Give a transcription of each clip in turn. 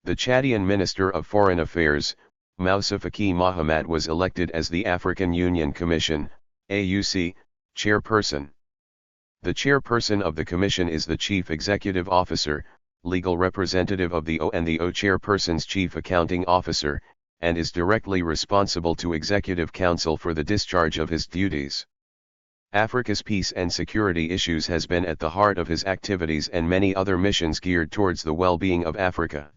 The Chadian Minister of Foreign Affairs, Moussa Faki Mahamat, was elected as the African Union Commission, AUC, chairperson. The chairperson of the commission is the chief executive officer, legal representative of the O, and the O chairperson's chief accounting officer, and is directly responsible to Executive Council for the discharge of his duties. Africa's peace and security issues has been at the heart of his activities and many other missions geared towards the well-being of Africa.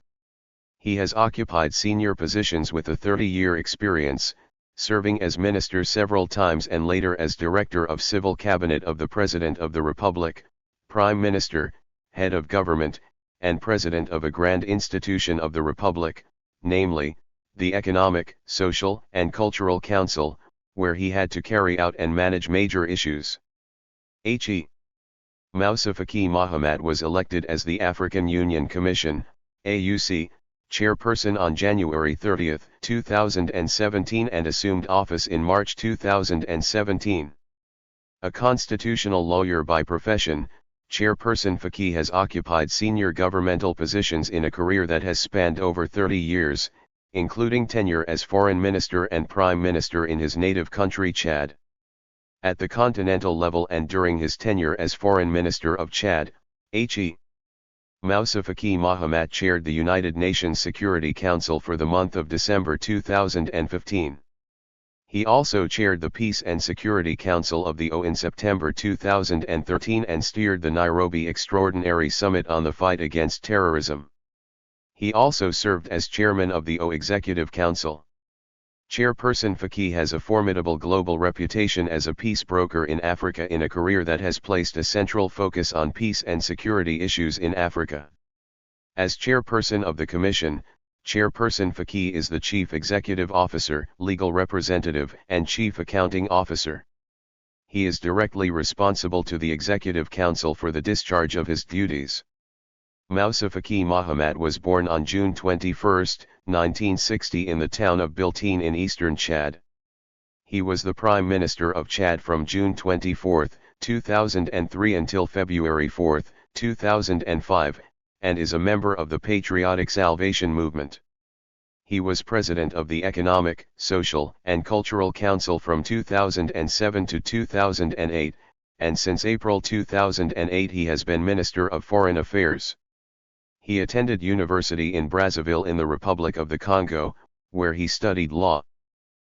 He has occupied senior positions with a 30-year experience, serving as minister several times and later as Director of Civil Cabinet of the President of the Republic, Prime Minister, Head of Government, and President of a grand institution of the Republic, namely, the Economic, Social, and Cultural Council, where he had to carry out and manage major issues. Moussa Faki Mahamat was elected as the African Union Commission, AUC, chairperson on January 30, 2017 and assumed office in March 2017. A constitutional lawyer by profession, Chairperson Faki has occupied senior governmental positions in a career that has spanned over 30 years, including tenure as foreign minister and prime minister in his native country Chad. At the continental level and during his tenure as foreign minister of Chad, Moussa Faki Mahamat chaired the United Nations Security Council for the month of December 2015. He also chaired the Peace and Security Council of the O in September 2013 and steered the Nairobi Extraordinary Summit on the fight against terrorism. He also served as chairman of the O Executive Council. Chairperson Faki has a formidable global reputation as a peace broker in Africa in a career that has placed a central focus on peace and security issues in Africa. As chairperson of the Commission, Chairperson Faki is the Chief Executive Officer, Legal Representative, and Chief Accounting Officer. He is directly responsible to the Executive Council for the discharge of his duties. Moussa Faki Mahamat was born on June 21, 1960 in the town of Biltine in eastern Chad. He was the Prime Minister of Chad from June 24, 2003 until February 4, 2005, and is a member of the Patriotic Salvation Movement. He was President of the Economic, Social, and Cultural Council from 2007 to 2008, and since April 2008 he has been Minister of Foreign Affairs. He attended university in Brazzaville in the Republic of the Congo, where he studied law.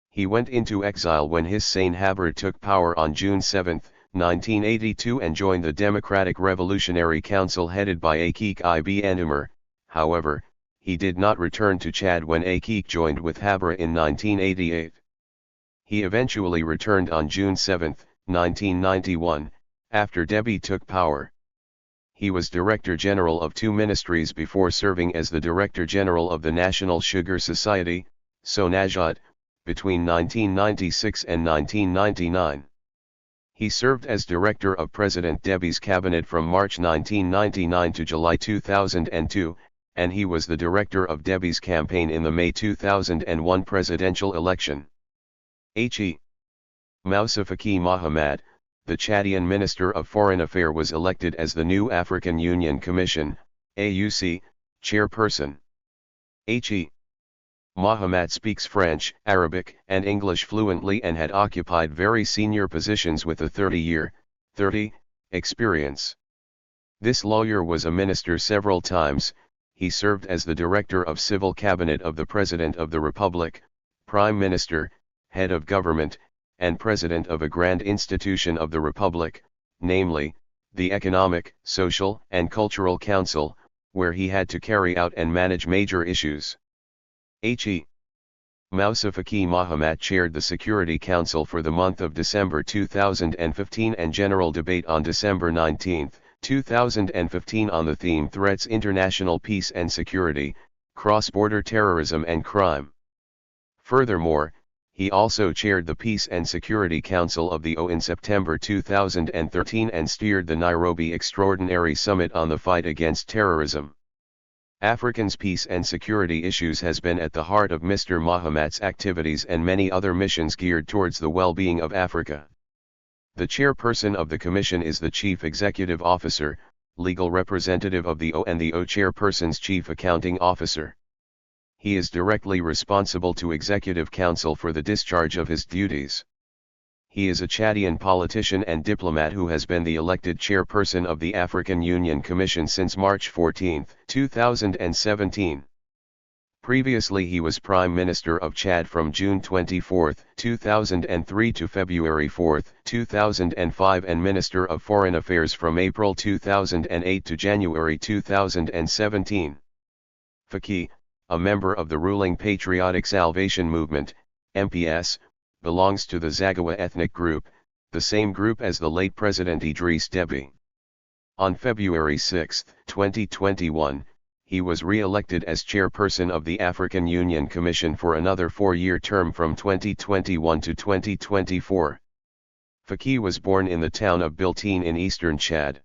He went into exile when Hissène Habré took power on June 7, 1982 and joined the Democratic Revolutionary Council headed by Akik Ibn Ndoumar. However, he did not return to Chad when Akik joined with Habré in 1988. He eventually returned on June 7, 1991, after Déby took power. He was Director General of two ministries before serving as the Director General of the National Sugar Society, SONAGED, between 1996 and 1999. He served as Director of President Déby's cabinet from March 1999 to July 2002, and he was the Director of Déby's campaign in the May 2001 presidential election. Moussa Faki Mahamat, the Chadian Minister of Foreign Affairs, was elected as the new African Union Commission, AUC, chairperson. Mahamat speaks French, Arabic, and English fluently and had occupied very senior positions with a 30-year experience. This lawyer was a minister several times. He served as the Director of Civil Cabinet of the President of the Republic, Prime Minister, Head of Government, and President of a grand institution of the Republic, namely, the Economic, Social, and Cultural Council, where he had to carry out and manage major issues. Moussa Faki Mahamat chaired the Security Council for the month of December 2015 and general debate on December 19, 2015 on the theme Threats: International Peace and Security, Cross-Border Terrorism and Crime. Furthermore, he also chaired the Peace and Security Council of the O in September 2013 and steered the Nairobi Extraordinary Summit on the fight against terrorism. Africa's peace and security issues has been at the heart of Mr. Mahamat's activities and many other missions geared towards the well-being of Africa. The chairperson of the Commission is the Chief Executive Officer, legal representative of the O, and the O chairperson's Chief Accounting Officer. He is directly responsible to Executive Council for the discharge of his duties. He is a Chadian politician and diplomat who has been the elected chairperson of the African Union Commission since March 14, 2017. Previously he was Prime Minister of Chad from June 24, 2003 to February 4, 2005 and Minister of Foreign Affairs from April 2008 to January 2017. Faki, a member of the ruling Patriotic Salvation Movement, MPS, belongs to the Zagawa ethnic group, the same group as the late President Idriss Déby. On February 6, 2021, he was re-elected as chairperson of the African Union Commission for another 4-year term from 2021 to 2024. Faki was born in the town of Biltine in eastern Chad.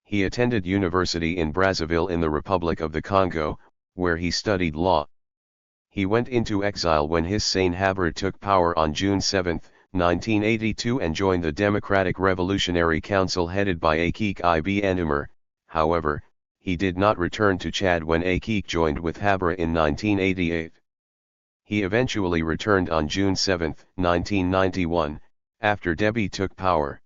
He attended university in Brazzaville in the Republic of the Congo, where he studied law. He went into exile when Hissène Habré took power on June 7, 1982 and joined the Democratic Revolutionary Council headed by Akik Ibn Umar. However, he did not return to Chad when Akik joined with Habré in 1988. He eventually returned on June 7, 1991, after Déby took power.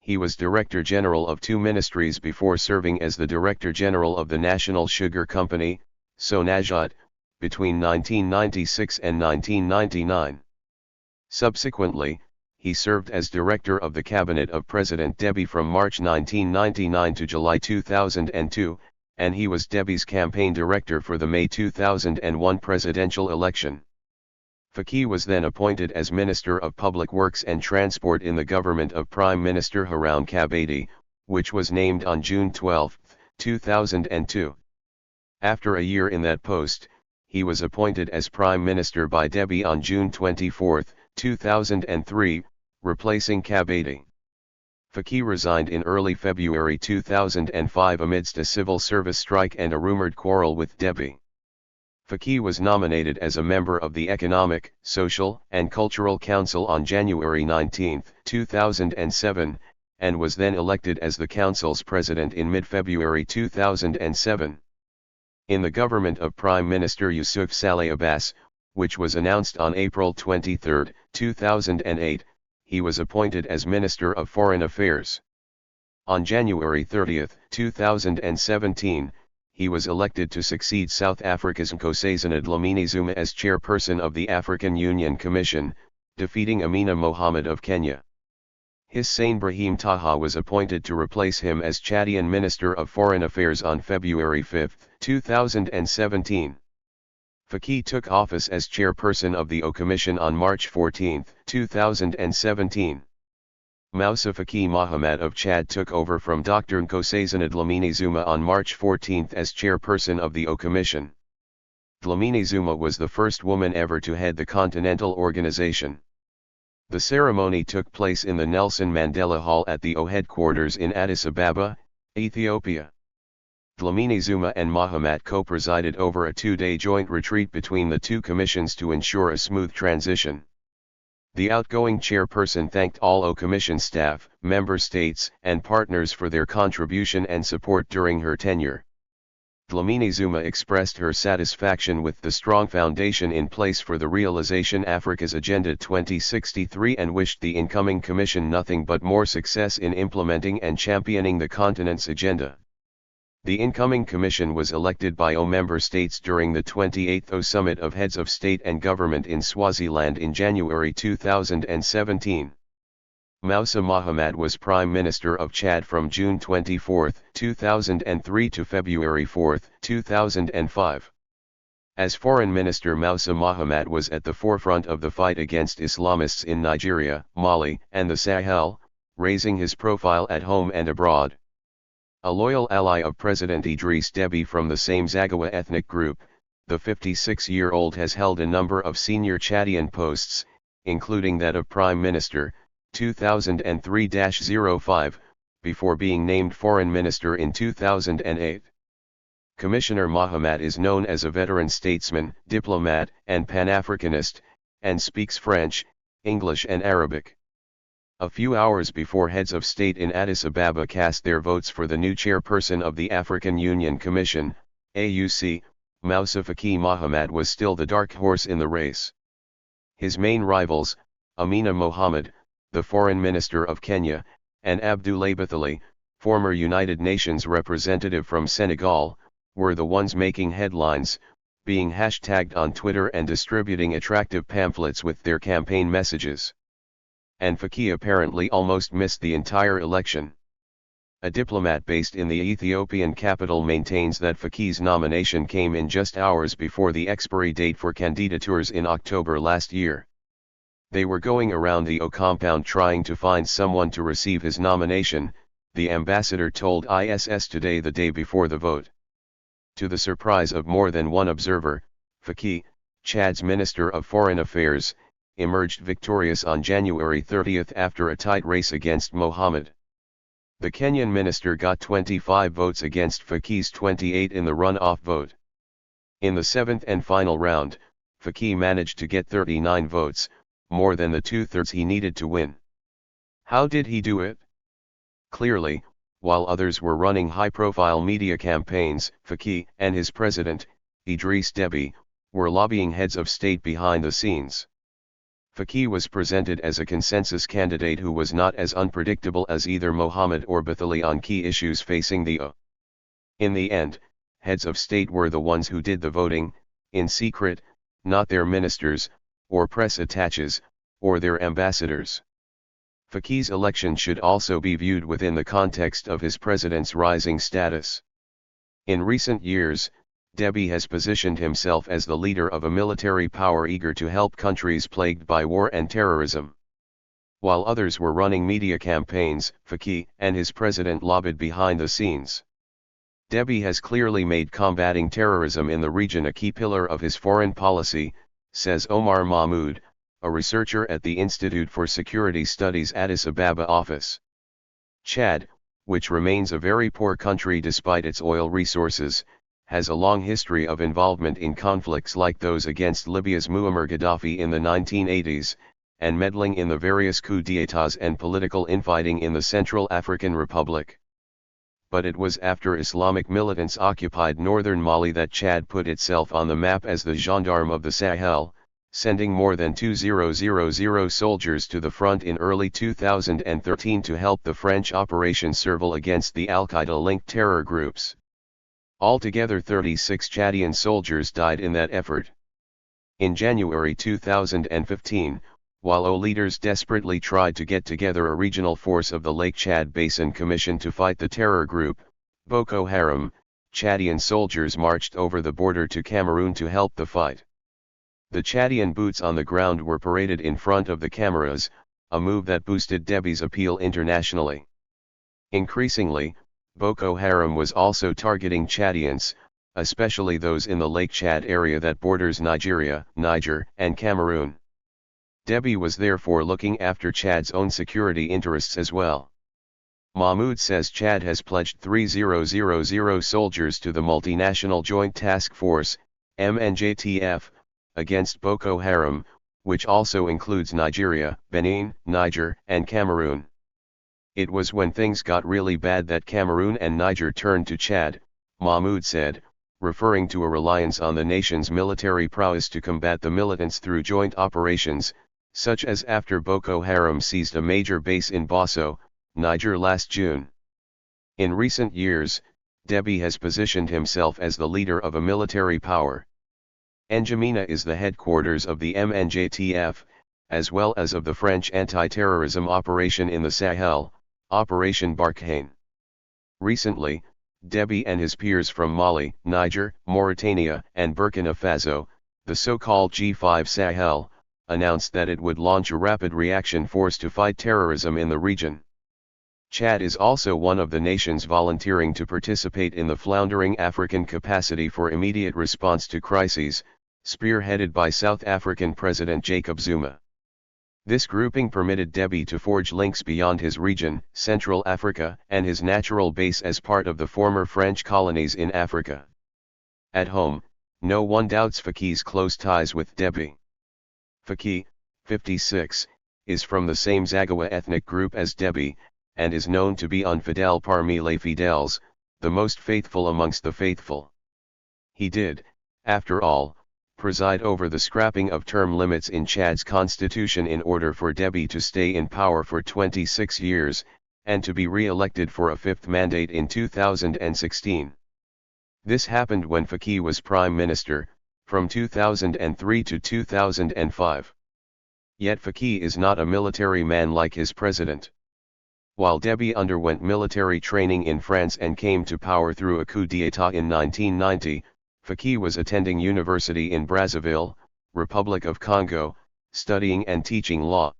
He was Director General of 2 ministries before serving as the Director General of the National Sugar Company, Sonajot, between 1996 and 1999. Subsequently, he served as Director of the Cabinet of President Déby from March 1999 to July 2002, and he was Déby's campaign director for the May 2001 presidential election. Faki was then appointed as Minister of Public Works and Transport in the government of Prime Minister Haroun Kabadi, which was named on June 12, 2002. After a year in that post, he was appointed as Prime Minister by Déby on June 24, 2003, replacing Kabadi. Faki resigned in early February 2005 amidst a civil service strike and a rumored quarrel with Déby. Faki was nominated as a member of the Economic, Social, and Cultural Council on January 19, 2007, and was then elected as the Council's president in mid-February 2007. In the government of Prime Minister Yusuf Saleh Abbas, which was announced on April 23, 2008, he was appointed as Minister of Foreign Affairs. On January 30, 2017, he was elected to succeed South Africa's Nkosazana Dlamini Zuma as chairperson of the African Union Commission, defeating Amina Mohammed of Kenya. Hissène Brahim Taha was appointed to replace him as Chadian Minister of Foreign Affairs on February 5, 2017. Faki took office as chairperson of the O Commission on March 14, 2017. Moussa Faki Mahamat of Chad took over from Dr. Nkosazana Dlamini Zuma on March 14 as chairperson of the O Commission. Dlamini Zuma was the first woman ever to head the Continental Organization. The ceremony took place in the Nelson Mandela Hall at the O headquarters in Addis Ababa, Ethiopia. Dlamini Zuma and Mahamat co-presided over a 2-day joint retreat between the 2 commissions to ensure a smooth transition. The outgoing chairperson thanked all O Commission staff, member states, and partners for their contribution and support during her tenure. Dlamini Zuma expressed her satisfaction with the strong foundation in place for the realization Africa's Agenda 2063 and wished the incoming Commission nothing but more success in implementing and championing the continent's agenda. The incoming Commission was elected by O member states during the 28th O Summit of Heads of State and Government in Swaziland in January 2017. Moussa Mahamat was Prime Minister of Chad from June 24, 2003 to February 4, 2005. As Foreign Minister, Moussa Mahamat was at the forefront of the fight against Islamists in Nigeria, Mali, and the Sahel, raising his profile at home and abroad. A loyal ally of President Idriss Déby from the same Zagawa ethnic group, the 56-year-old has held a number of senior Chadian posts, including that of Prime Minister, 2003-05, before being named Foreign Minister in 2008. Commissioner Mahamat is known as a veteran statesman, diplomat, and Pan-Africanist, and speaks French, English and Arabic. A few hours before heads of state in Addis Ababa cast their votes for the new chairperson of the African Union Commission, AUC, Moussa Faki Mahamat was still the dark horse in the race. His main rivals, Amina Mohammed, the foreign minister of Kenya, and Abdoulaye Bothili, former United Nations representative from Senegal, were the ones making headlines, being hashtagged on Twitter and distributing attractive pamphlets with their campaign messages. And Faki apparently almost missed the entire election. A diplomat based in the Ethiopian capital maintains that Faki's nomination came in just hours before the expiry date for candidatures in October last year. They were going around the O compound trying to find someone to receive his nomination, the ambassador told ISS Today the day before the vote. To the surprise of more than one observer, Faki, Chad's Minister of Foreign Affairs, emerged victorious on January 30 after a tight race against Mohammed. The Kenyan minister got 25 votes against Faki's 28 in the runoff vote. In the seventh and final round, Faki managed to get 39 votes, more than the two-thirds he needed to win. How did he do it? Clearly, while others were running high-profile media campaigns, Faki and his president, Idriss Déby, were lobbying heads of state behind the scenes. Faki was presented as a consensus candidate who was not as unpredictable as either Mohammed or Bothili on key issues facing the O. In the end, heads of state were the ones who did the voting, in secret, not their ministers, or press attaches, or their ambassadors. Faki's election should also be viewed within the context of his president's rising status. In recent years, Déby has positioned himself as the leader of a military power eager to help countries plagued by war and terrorism. While others were running media campaigns, Faki and his president lobbied behind the scenes. Déby has clearly made combating terrorism in the region a key pillar of his foreign policy, says Omar Mahmoud, a researcher at the Institute for Security Studies Addis Ababa office. Chad, which remains a very poor country despite its oil resources, has a long history of involvement in conflicts like those against Libya's Muammar Gaddafi in the 1980s, and meddling in the various coups d'états and political infighting in the Central African Republic. But it was after Islamic militants occupied northern Mali that Chad put itself on the map as the gendarme of the Sahel, sending more than 2,000 soldiers to the front in early 2013 to help the French Operation Serval against the Al-Qaeda-linked terror groups. Altogether 36 Chadian soldiers died in that effort. In January 2015, while O leaders desperately tried to get together a regional force of the Lake Chad Basin Commission to fight the terror group, Boko Haram, Chadian soldiers marched over the border to Cameroon to help the fight. The Chadian boots on the ground were paraded in front of the cameras, a move that boosted Déby's appeal internationally. Increasingly, Boko Haram was also targeting Chadians, especially those in the Lake Chad area that borders Nigeria, Niger, and Cameroon. Déby was therefore looking after Chad's own security interests as well. Mahmoud says Chad has pledged 3,000 soldiers to the Multinational Joint Task Force, MNJTF, against Boko Haram, which also includes Nigeria, Benin, Niger, and Cameroon. It was when things got really bad that Cameroon and Niger turned to Chad, Mahmoud said, referring to a reliance on the nation's military prowess to combat the militants through joint operations, such as after Boko Haram seized a major base in Bosso, Niger last June. In recent years, Déby has positioned himself as the leader of a military power. N'Djamena is the headquarters of the MNJTF, as well as of the French anti-terrorism operation in the Sahel, Operation Barkhane. Recently, Déby and his peers from Mali, Niger, Mauritania, and Burkina Faso, the so-called G5 Sahel, announced that it would launch a rapid reaction force to fight terrorism in the region. Chad is also one of the nations volunteering to participate in the floundering African Capacity for Immediate Response to Crises, spearheaded by South African President Jacob Zuma. This grouping permitted Déby to forge links beyond his region, Central Africa, and his natural base as part of the former French colonies in Africa. At home, no one doubts Faki's close ties with Déby. Faki, 56, is from the same Zaghawa ethnic group as Déby, and is known to be un fidèle parmi les fidèles, the most faithful amongst the faithful. He did, after all, preside over the scrapping of term limits in Chad's constitution in order for Deby to stay in power for 26 years, and to be re-elected for a fifth mandate in 2016. This happened when Faki was Prime Minister, from 2003 to 2005. Yet Faki is not a military man like his president. While Deby underwent military training in France and came to power through a coup d'état in 1990, Faki was attending university in Brazzaville, Republic of Congo, studying and teaching law.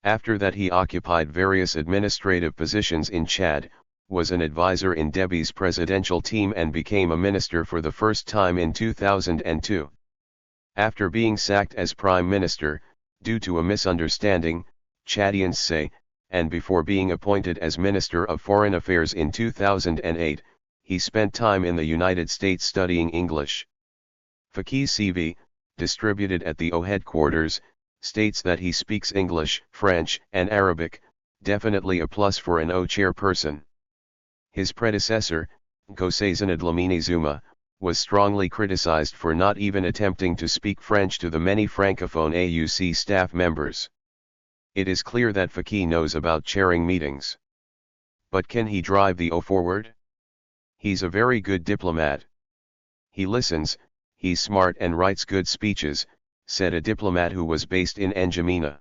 After that he occupied various administrative positions in Chad, was an advisor in Deby's presidential team and became a minister for the first time in 2002. After being sacked as prime minister, due to a misunderstanding, Chadians say, and before being appointed as Minister of Foreign Affairs in 2008, he spent time in the United States studying English. Faki's CV, distributed at the O headquarters, states that he speaks English, French, and Arabic, definitely a plus for an O chairperson. His predecessor, Nkosazana Dlamini Zuma, was strongly criticized for not even attempting to speak French to the many francophone AUC staff members. It is clear that Faki knows about chairing meetings. But can he drive the O forward? He's a very good diplomat. He listens, he's smart and writes good speeches, said a diplomat who was based in N'Djamena.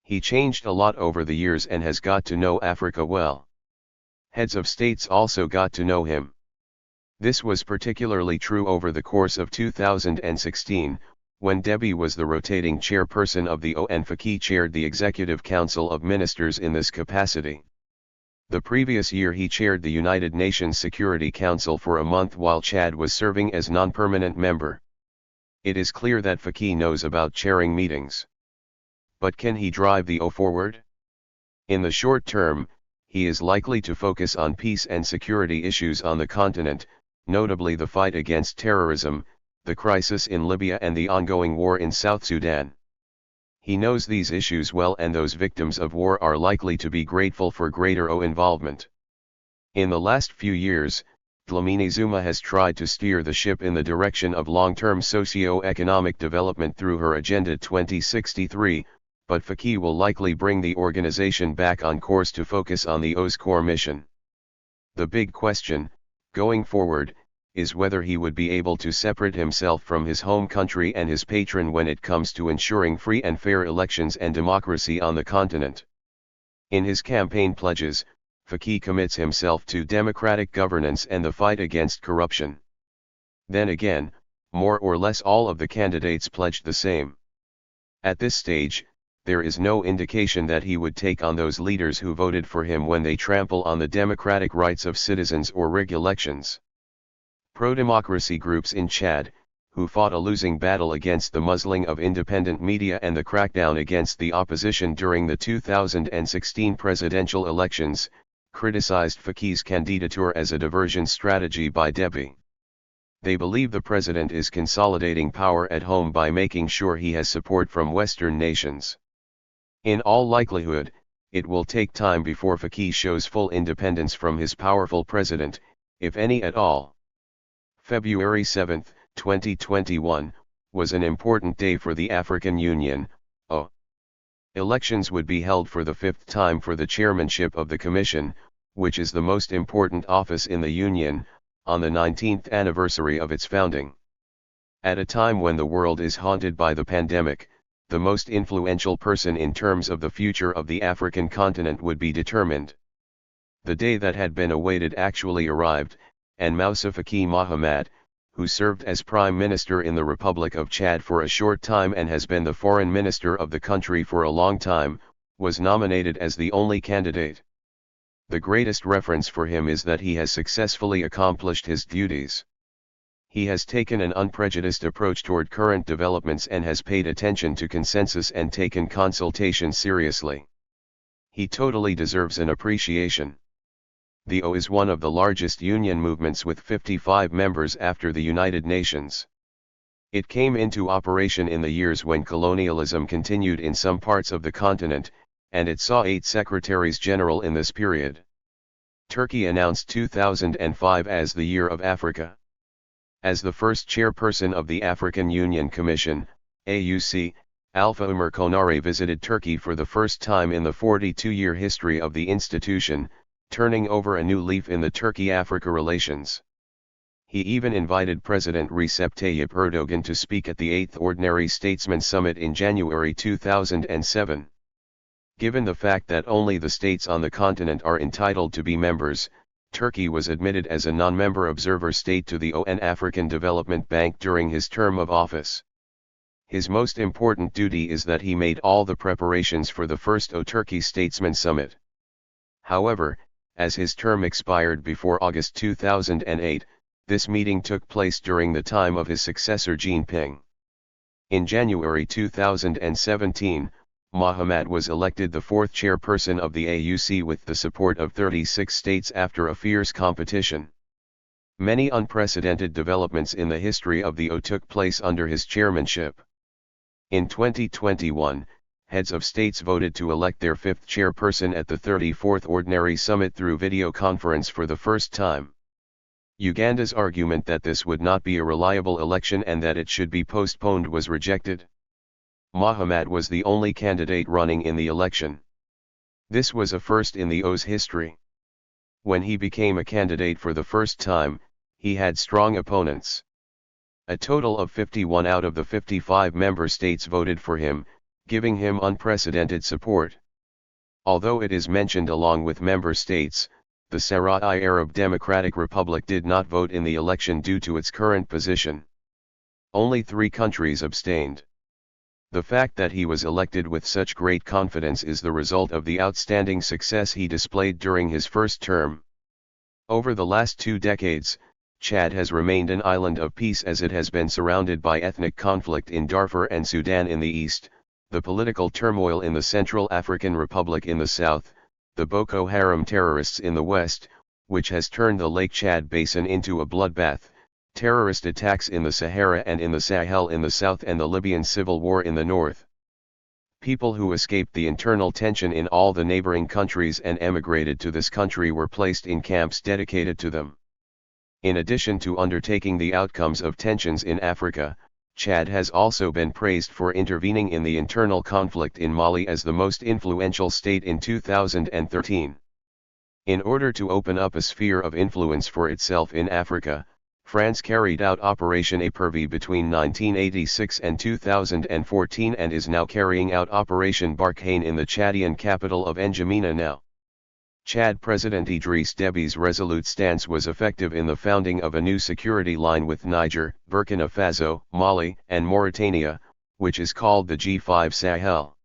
He changed a lot over the years and has got to know Africa well. Heads of states also got to know him. This was particularly true over the course of 2016, when Deby was the rotating chairperson of the O and Faki chaired the Executive Council of Ministers in this capacity. The previous year he chaired the United Nations Security Council for a month while Chad was serving as non-permanent member. It is clear that Faki knows about chairing meetings. But can he drive the O forward? In the short term, he is likely to focus on peace and security issues on the continent, notably the fight against terrorism, the crisis in Libya and the ongoing war in South Sudan. He knows these issues well and those victims of war are likely to be grateful for greater O involvement. In the last few years, Dlamini Zuma has tried to steer the ship in the direction of long-term socio-economic development through her Agenda 2063, but Faki will likely bring the organization back on course to focus on the O's core mission. The big question, going forward, is whether he would be able to separate himself from his home country and his patron when it comes to ensuring free and fair elections and democracy on the continent. In his campaign pledges, Faki commits himself to democratic governance and the fight against corruption. Then again, more or less all of the candidates pledged the same. At this stage, there is no indication that he would take on those leaders who voted for him when they trample on the democratic rights of citizens or rig elections. Pro-democracy groups in Chad, who fought a losing battle against the muzzling of independent media and the crackdown against the opposition during the 2016 presidential elections, criticized Faki's candidature as a diversion strategy by Deby. They believe the president is consolidating power at home by making sure he has support from Western nations. In all likelihood, it will take time before Faki shows full independence from his powerful president, if any at all. February 7, 2021, was an important day for the African Union, O. Elections would be held for the fifth time for the chairmanship of the Commission, which is the most important office in the Union, on the 19th anniversary of its founding. At a time when the world is haunted by the pandemic, the most influential person in terms of the future of the African continent would be determined. The day that had been awaited actually arrived, and Moussa Faki Mahamat, who served as Prime Minister in the Republic of Chad for a short time and has been the Foreign Minister of the country for a long time, was nominated as the only candidate. The greatest reference for him is that he has successfully accomplished his duties. He has taken an unprejudiced approach toward current developments and has paid attention to consensus and taken consultation seriously. He totally deserves an appreciation. The O is one of the largest union movements with 55 members after the United Nations. It came into operation in the years when colonialism continued in some parts of the continent, and it saw 8 secretaries general in this period. Turkey announced 2005 as the Year of Africa. As the first chairperson of the African Union Commission, AUC, Alpha Umar Konare visited Turkey for the first time in the 42-year history of the institution, turning over a new leaf in the Turkey-Africa relations. He even invited President Recep Tayyip Erdogan to speak at the 8th Ordinary Statesmen Summit in January 2007. Given the fact that only the states on the continent are entitled to be members, Turkey was admitted as a non-member observer state to the UN African Development Bank during his term of office. His most important duty is that he made all the preparations for the first O-Turkey Statesmen Summit. However, as his term expired before August 2008, this meeting took place during the time of his successor Jinping. In January 2017, Mahamat was elected the fourth chairperson of the AUC with the support of 36 states after a fierce competition. Many unprecedented developments in the history of the O took place under his chairmanship. In 2021, heads of states voted to elect their fifth chairperson at the 34th Ordinary Summit through video conference for the first time. Uganda's argument that this would not be a reliable election and that it should be postponed was rejected. Mahamat was the only candidate running in the election. This was a first in the O's history. When he became a candidate for the first time, he had strong opponents. A total of 51 out of the 55 member states voted for him, giving him unprecedented support. Although it is mentioned along with member states, the Sahrawi Arab Democratic Republic did not vote in the election due to its current position. Only 3 countries abstained. The fact that he was elected with such great confidence is the result of the outstanding success he displayed during his first term. Over the last 2 decades, Chad has remained an island of peace as it has been surrounded by ethnic conflict in Darfur and Sudan in the east, the political turmoil in the Central African Republic in the south, the Boko Haram terrorists in the west, which has turned the Lake Chad basin into a bloodbath, terrorist attacks in the Sahara and in the Sahel in the south, and the Libyan civil war in the north. People who escaped the internal tension in all the neighboring countries and emigrated to this country were placed in camps dedicated to them. In addition to undertaking the outcomes of tensions in Africa, Chad has also been praised for intervening in the internal conflict in Mali as the most influential state in 2013. In order to open up a sphere of influence for itself in Africa, France carried out Operation Épervier between 1986 and 2014 and is now carrying out Operation Barkhane in the Chadian capital of N'Djamena now. Chad President Idriss Déby's resolute stance was effective in the founding of a new security line with Niger, Burkina Faso, Mali, and Mauritania, which is called the G5 Sahel.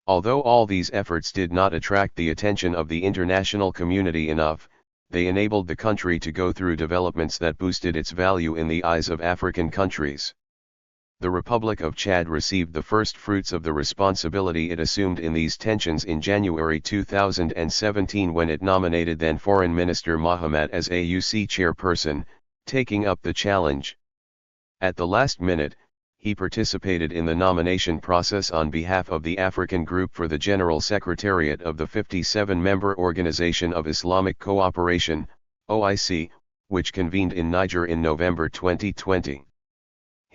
Although all these efforts did not attract the attention of the international community enough, they enabled the country to go through developments that boosted its value in the eyes of African countries. The Republic of Chad received the first fruits of the responsibility it assumed in these tensions in January 2017 when it nominated then Foreign Minister Mahamat as AUC chairperson, taking up the challenge. At the last minute, he participated in the nomination process on behalf of the African Group for the General Secretariat of the 57-member Organization of Islamic Cooperation, OIC, which convened in Niger in November 2020.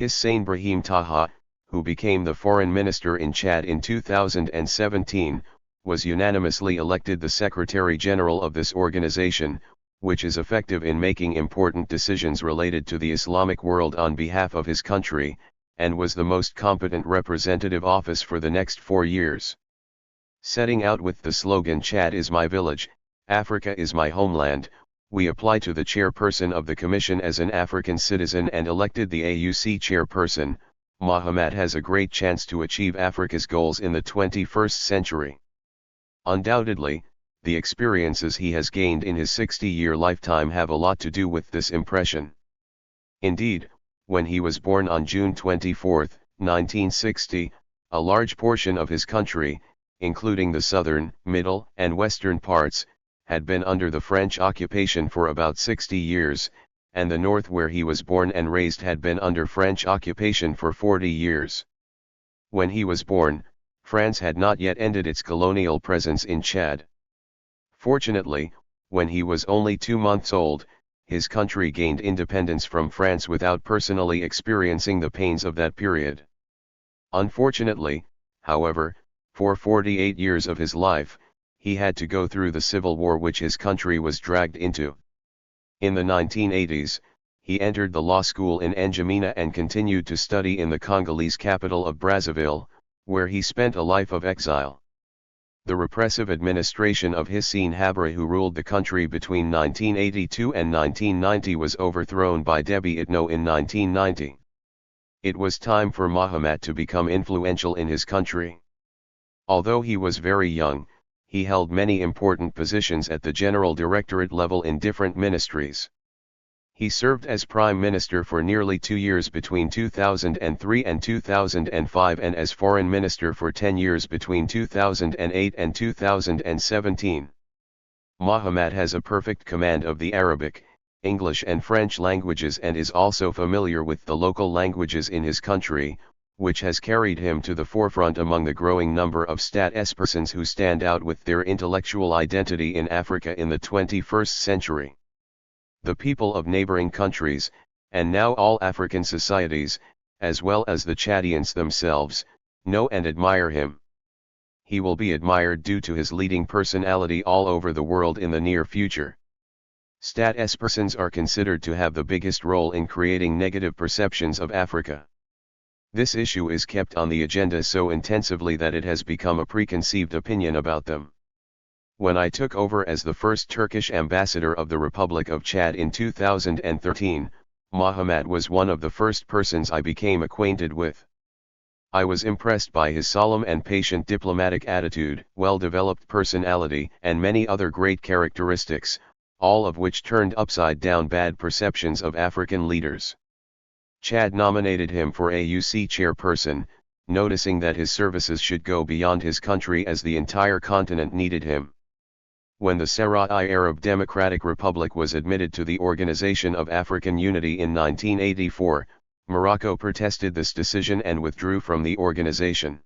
Hissène Brahim Taha, who became the foreign minister in Chad in 2017, was unanimously elected the Secretary-General of this organization, which is effective in making important decisions related to the Islamic world on behalf of his country, and was the most competent representative office for the next 4 years. Setting out with the slogan "Chad is my village, Africa is my homeland," we apply to the chairperson of the Commission as an African citizen and elected the AUC chairperson. Mahamat has a great chance to achieve Africa's goals in the 21st century. Undoubtedly, the experiences he has gained in his 60-year lifetime have a lot to do with this impression. Indeed, when he was born on June 24, 1960, a large portion of his country, including the southern, middle, and western parts, had been under the French occupation for about 60 years, and the north where he was born and raised had been under French occupation for 40 years. When he was born, France had not yet ended its colonial presence in Chad. Fortunately, when he was only 2 months old, his country gained independence from France without personally experiencing the pains of that period. Unfortunately, however, for 48 years of his life, he had to go through the civil war which his country was dragged into. In the 1980s, he entered the law school in N'Djamena and continued to study in the Congolese capital of Brazzaville, where he spent a life of exile. The repressive administration of Hissène Habré, who ruled the country between 1982 and 1990, was overthrown by Déby Itno in 1990. It was time for Mahamat to become influential in his country. Although he was very young, he held many important positions at the general directorate level in different ministries. He served as Prime Minister for nearly 2 years between 2003 and 2005 and as Foreign Minister for 10 years between 2008 and 2017. Mahamat has a perfect command of the Arabic, English and French languages and is also familiar with the local languages in his country, which has carried him to the forefront among the growing number of statespersons who stand out with their intellectual identity in Africa in the 21st century. The people of neighboring countries, and now all African societies, as well as the Chadians themselves, know and admire him. He will be admired due to his leading personality all over the world in the near future. Statespersons are considered to have the biggest role in creating negative perceptions of Africa. This issue is kept on the agenda so intensively that it has become a preconceived opinion about them. When I took over as the first Turkish ambassador of the Republic of Chad in 2013, Mahamat was one of the first persons I became acquainted with. I was impressed by his solemn and patient diplomatic attitude, well-developed personality, and many other great characteristics, all of which turned upside down bad perceptions of African leaders. Chad nominated him for AUC chairperson, noticing that his services should go beyond his country as the entire continent needed him. When the Sahrawi Arab Democratic Republic was admitted to the Organization of African Unity in 1984, Morocco protested this decision and withdrew from the organization.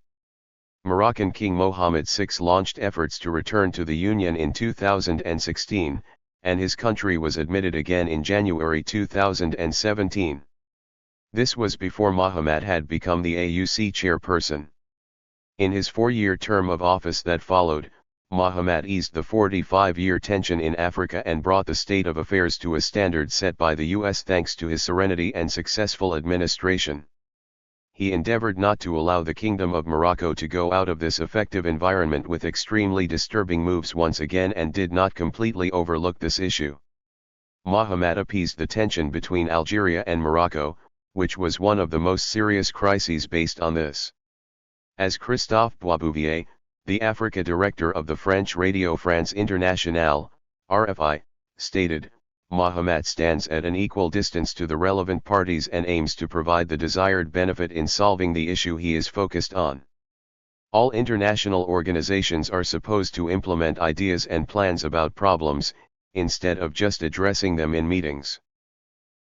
Moroccan King Mohammed VI launched efforts to return to the Union in 2016, and his country was admitted again in January 2017. This was before Mahamat had become the AUC chairperson. In his 4-year term of office that followed, Mahamat eased the 45-year tension in Africa and brought the state of affairs to a standard set by the US thanks to his serenity and successful administration. He endeavored not to allow the Kingdom of Morocco to go out of this effective environment with extremely disturbing moves once again and did not completely overlook this issue. Mahamat appeased the tension between Algeria and Morocco, which was one of the most serious crises based on this. As Christophe Boisbouvier, the Africa director of the French Radio France Internationale, RFI, stated, Mahamat stands at an equal distance to the relevant parties and aims to provide the desired benefit in solving the issue he is focused on. All international organizations are supposed to implement ideas and plans about problems, instead of just addressing them in meetings.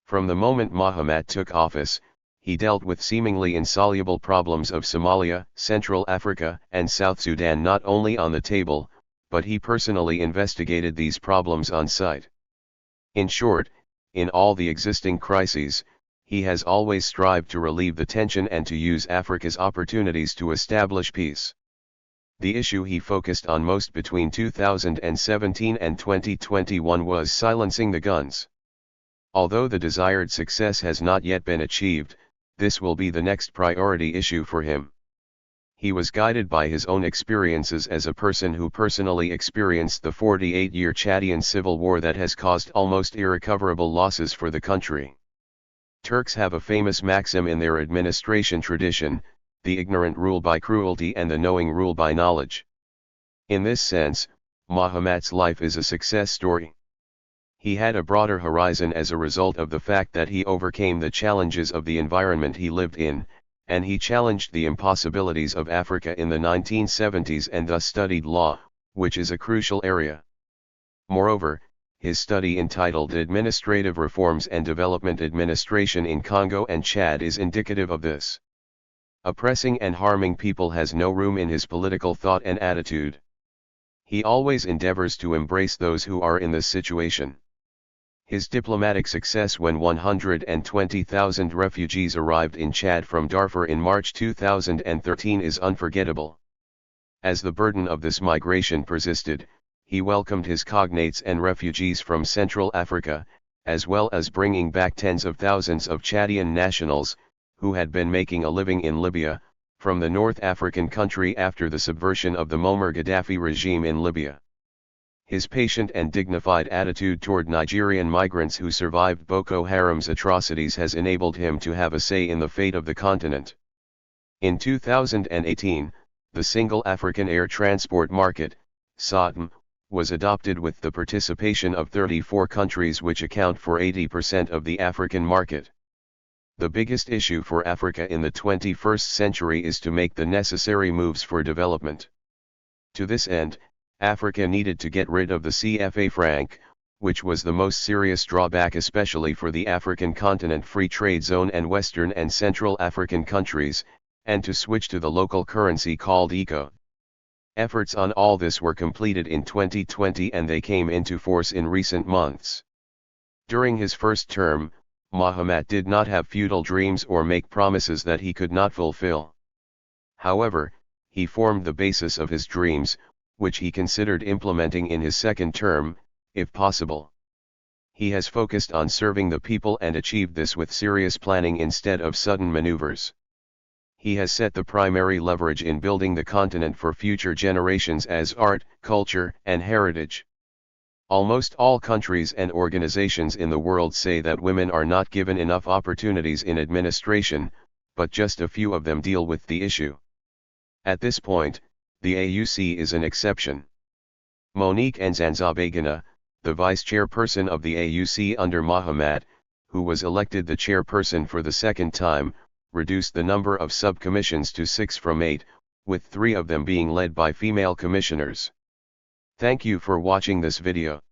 From the moment Mahamat took office, he dealt with seemingly insoluble problems of Somalia, Central Africa, and South Sudan not only on the table, but he personally investigated these problems on site. In short, in all the existing crises, he has always strived to relieve the tension and to use Africa's opportunities to establish peace. The issue he focused on most between 2017 and 2021 was silencing the guns. Although the desired success has not yet been achieved, this will be the next priority issue for him. He was guided by his own experiences as a person who personally experienced the 48-year Chadian civil war that has caused almost irrecoverable losses for the country. Turks have a famous maxim in their administration tradition, the ignorant rule by cruelty and the knowing rule by knowledge. In this sense, Mahamat's life is a success story. He had a broader horizon as a result of the fact that he overcame the challenges of the environment he lived in, and he challenged the impossibilities of Africa in the 1970s and thus studied law, which is a crucial area. Moreover, his study entitled Administrative Reforms and Development Administration in Congo and Chad is indicative of this. Oppressing and harming people has no room in his political thought and attitude. He always endeavors to embrace those who are in this situation. His diplomatic success when 120,000 refugees arrived in Chad from Darfur in March 2013 is unforgettable. As the burden of this migration persisted, he welcomed his cognates and refugees from Central Africa, as well as bringing back tens of thousands of Chadian nationals, who had been making a living in Libya, from the North African country after the subversion of the Muammar Gaddafi regime in Libya. His patient and dignified attitude toward Nigerian migrants who survived Boko Haram's atrocities has enabled him to have a say in the fate of the continent. In 2018, the Single African Air Transport Market, SATM, was adopted with the participation of 34 countries which account for 80% of the African market. The biggest issue for Africa in the 21st century is to make the necessary moves for development. To this end, Africa needed to get rid of the CFA franc, which was the most serious drawback especially for the African continent free trade zone and Western and Central African countries, and to switch to the local currency called ECO. Efforts on all this were completed in 2020 and they came into force in recent months. During his first term, Mahamat did not have futile dreams or make promises that he could not fulfill. However, he formed the basis of his dreams, which he considered implementing in his second term, if possible. He has focused on serving the people and achieved this with serious planning instead of sudden maneuvers. He has set the primary leverage in building the continent for future generations as art, culture, and heritage. Almost all countries and organizations in the world say that women are not given enough opportunities in administration, but just a few of them deal with the issue. At this point, the AUC is an exception. Monique Nzanzabagana, the vice chairperson of the AUC under Mahamat, who was elected the chairperson for the second time, reduced the number of sub-commissions to 6 from 8, with 3 of them being led by female commissioners. Thank you for watching this video.